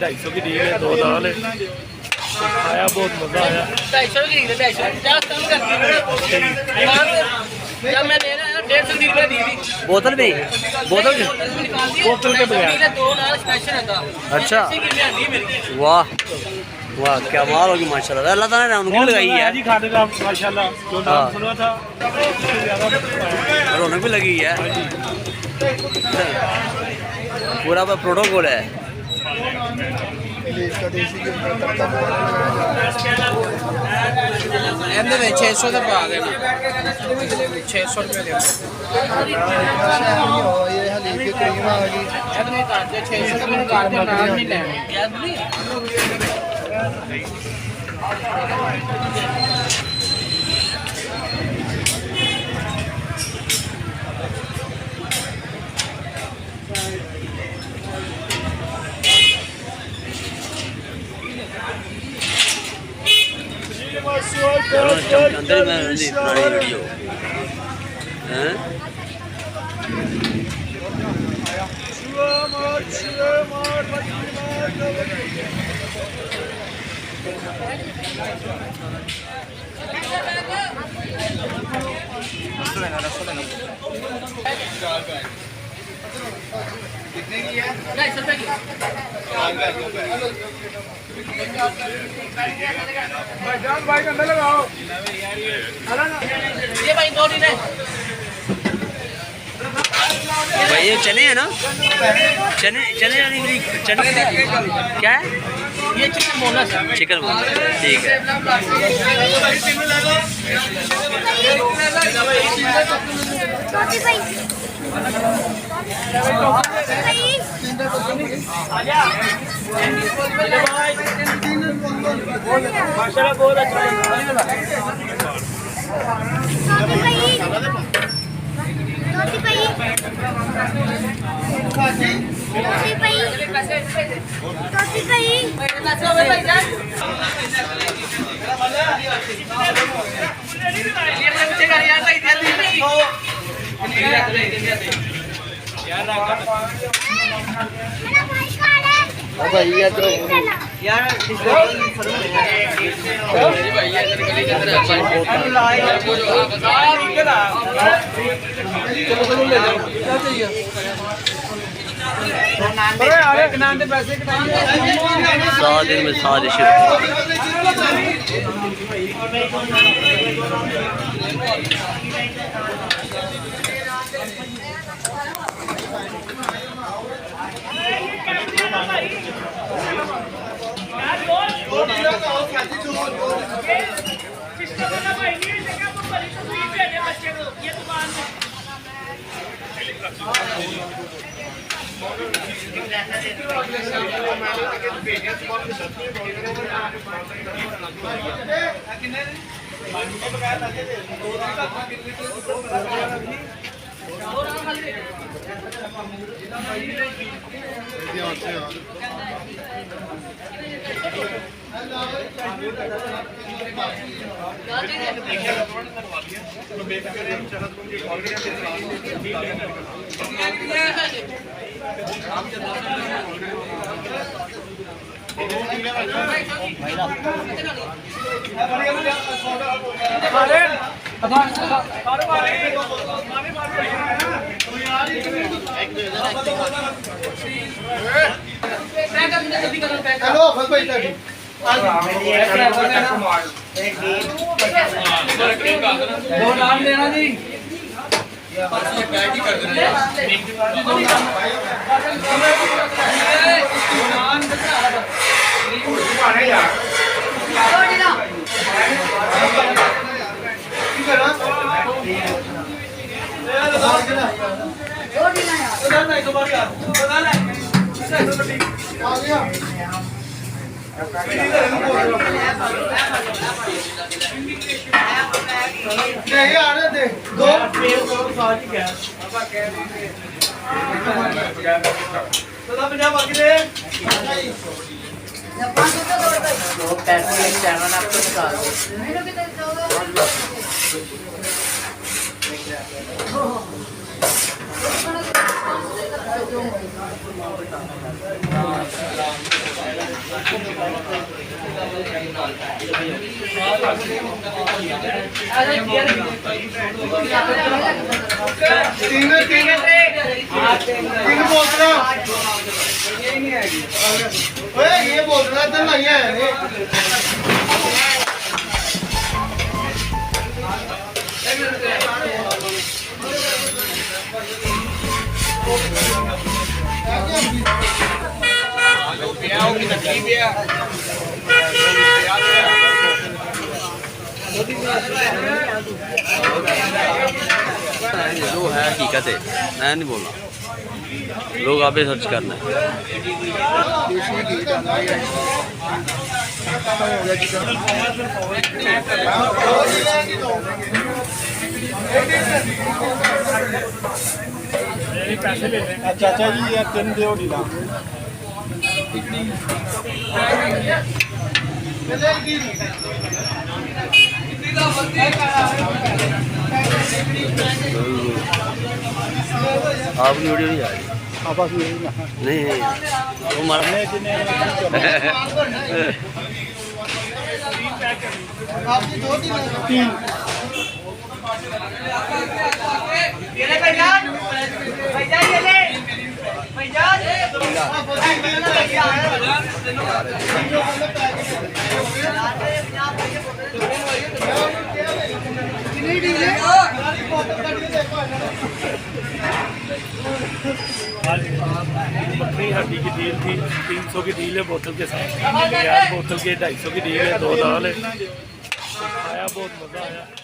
250 की डील है, 2 दाल है। आया बहुत मज़ा आया। 250 की डील है, 250 कम करती है। जब मैं ले रहा 150 की दी थी बोतल में बोतल बोतल के बगैर 2 नाल स्पेशल है था। अच्छा वाह वाह क्या माल होगी माशाल्लाह। अल्लाह ताला ने उनको लगाई है जी खाने का माशाल्लाह। जो नाम सुना था रौनक भी लगी है। पूरा प्रोटोकॉल है। ਇਹਦੇ ਵਿੱਚ 600 ਦਾ ਪਾ ਦੇ 600 ਰੁਪਏ ਦੇ ਇਹ ਹਲੀ ਦੀ ਕਰੀਮ ਆ ਗਈ ਇਹਦੇ ਵਿੱਚ ਕਾਟ ਦੇ 600 ਦਾ ਮੈਨੂੰ ਕਾਟ ਦੇ ਨਾਲ ਨਹੀਂ ਲੈਣੇ ਯਾਦ ਨਹੀਂ अंदर में पुरानी वीडियो हैं कितने की है 250 रुपए की भाई अंदर लगाओ ये भाई 2 दिन है भाई ये चने है ना चने चने चने क्या है ये चिकन बोनस है चिकन बोनस ठीक है माशाल्लाह बहुत अच्छा है। भाई यार सात दिन में 7 इशू दो नाम लेना जी तीन बोतल ये बोतल इधर नहीं है जो है हकीकत है, मैं नहीं बोलना, लोग आपे सर्च करना है। पैसे ले लें। चाचा जी ये तीन दो ढीला आपकी वीडियो नहीं आ रही? आपस में नहीं नहीं, वो मारने आपकी दो तीन बकरी हड्डी की डील थी, 300 की डील है बोतल के साथ, यार बोतल के 250 की डील है, 2 दाल है, खाया बहुत मज़ा आया।